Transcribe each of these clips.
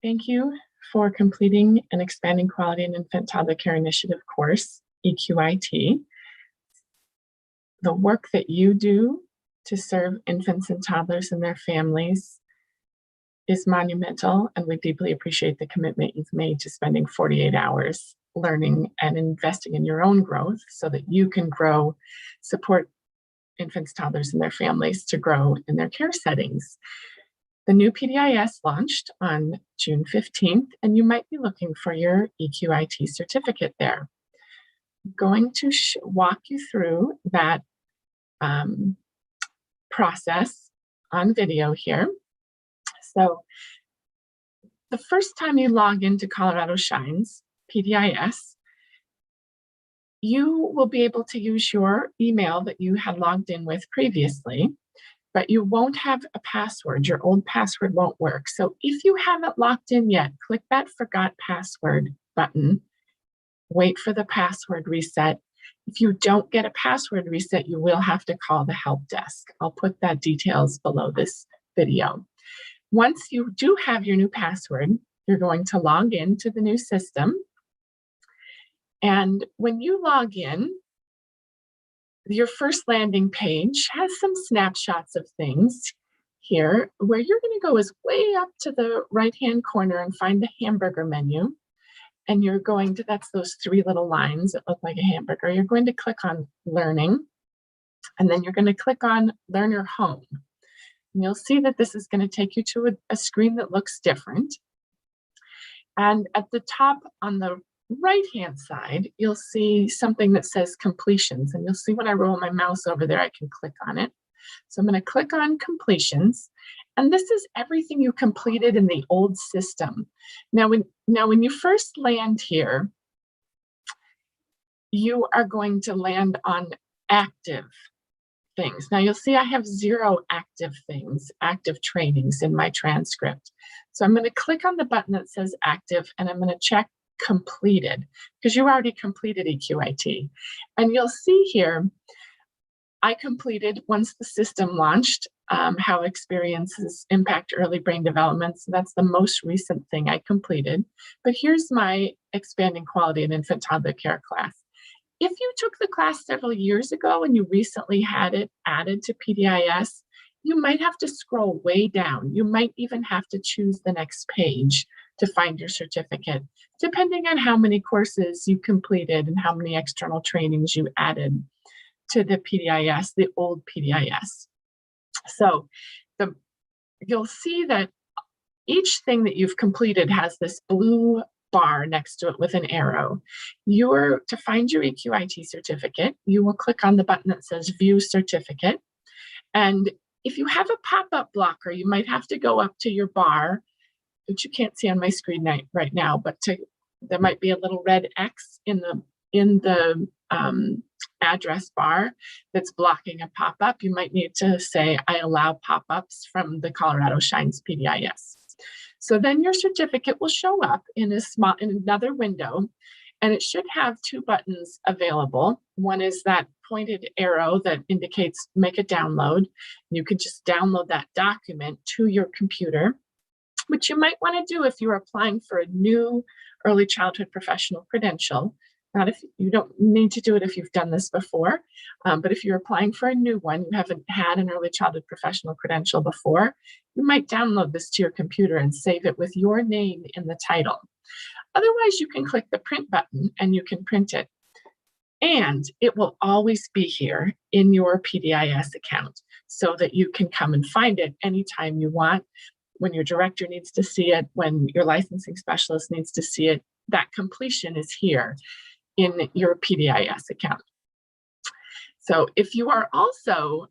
Thank you for completing an Expanding Quality in Infant-Toddler Care Initiative course, EQIT. The work that you do to serve infants and toddlers and their families is monumental, and we deeply appreciate the commitment you've made to spending 48 hours learning and investing in your own growth so that you can grow, support infants, toddlers, and their families to grow in their care settings. The new PDIS launched on June 15th, and you might be looking for your EQIT certificate there. I'm going to walk you through that process on video here. So the first time you log into Colorado Shines PDIS, you will be able to use your email that you had logged in with previously, but you won't have a password. Your old password won't work. So if you haven't logged in yet, click that Forgot Password button. Wait for the password reset. If you don't get a password reset, you will have to call the help desk. I'll put that details below this video. Once you do have your new password, you're going to log into the new system. And when you log in, your first landing page has some snapshots of things here. Where you're going to go is way up to the right-hand corner and find the hamburger menu. And you're going to, that's those three little lines that look like a hamburger. You're going to click on Learning, and then you're going to click on Learner Home. And you'll see that this is going to take you to a screen that looks different. And at the top on the right-hand side, you'll see something that says completions. And you'll see when I roll my mouse over there, I can click on it. So I'm going to click on completions. And this is everything you completed in the old system. Now, when you first land here, you are going to land on active things. Now you'll see I have 0 active things, active trainings in my transcript. So I'm going to click on the button that says active, and I'm going to check completed, because you already completed EQIT. And you'll see here, I completed, once the system launched, how experiences impact early brain development. So that's the most recent thing I completed. But here's my Expanding Quality in Infant-Toddler Care class. If you took the class several years ago and you recently had it added to PDIS, you might have to scroll way down. You might even have to choose the next page to find your certificate, depending on how many courses you completed and how many external trainings you added to the PDIS, the old PDIS. So you'll see that each thing that you've completed has this blue bar next to it with an arrow. To find your EQIT certificate, you will click on the button that says View Certificate. And if you have a pop-up blocker, you might have to go up to your bar, which you can't see on my screen right now, but there might be a little red X in the address bar that's blocking a pop-up. You might need to say, I allow pop-ups from the Colorado Shines PDIS. So then your certificate will show up in another window, and it should have 2 buttons available. One is that pointed arrow that indicates make a download. You could just download that document to your computer, which you might want to do if you're applying for a new early childhood professional credential. Not if you don't need to do it if you've done this before, but if you're applying for a new one, you haven't had an early childhood professional credential before, you might download this to your computer and save it with your name in the title. Otherwise, you can click the print button and you can print it. And it will always be here in your PDIS account so that you can come and find it anytime you want, when your director needs to see it, when your licensing specialist needs to see it. That completion is here in your PDIS account. So if you are also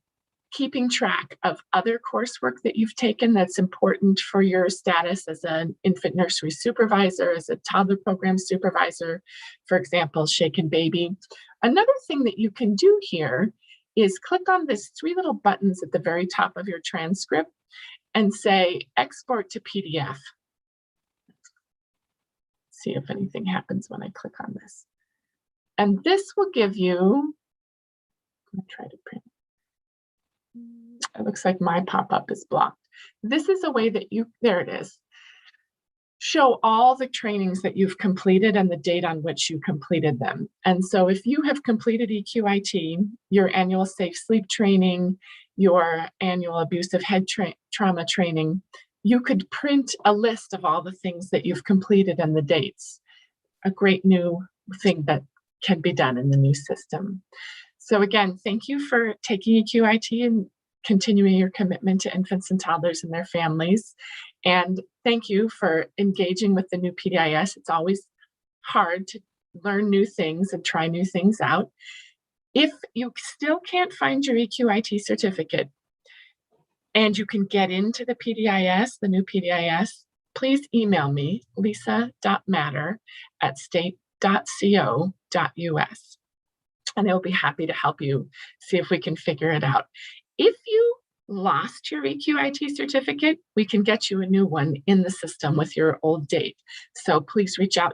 keeping track of other coursework that you've taken that's important for your status as an infant nursery supervisor, as a toddler program supervisor, for example, Shaken Baby, another thing that you can do here is click on these 3 little buttons at the very top of your transcript and say export to PDF. See if anything happens when I click on this. And this will give you, I'm going to try to print. It looks like my pop-up is blocked. This is a way that there it is. show all the trainings that you've completed and the date on which you completed them. And so if you have completed EQIT, your annual safe sleep training, your annual abusive head trauma training, you could print a list of all the things that you've completed and the dates. A great new thing that can be done in the new system. So again, thank you for taking EQIT and continuing your commitment to infants and toddlers and their families. And thank you for engaging with the new PDIS. It's always hard to learn new things and try new things out. If you still can't find your EQIT certificate and you can get into the PDIS, the new PDIS, please email me, lisa.matter@state.co.us. And I'll be happy to help you see if we can figure it out. If you lost your EQIT certificate, we can get you a new one in the system with your old date. So please reach out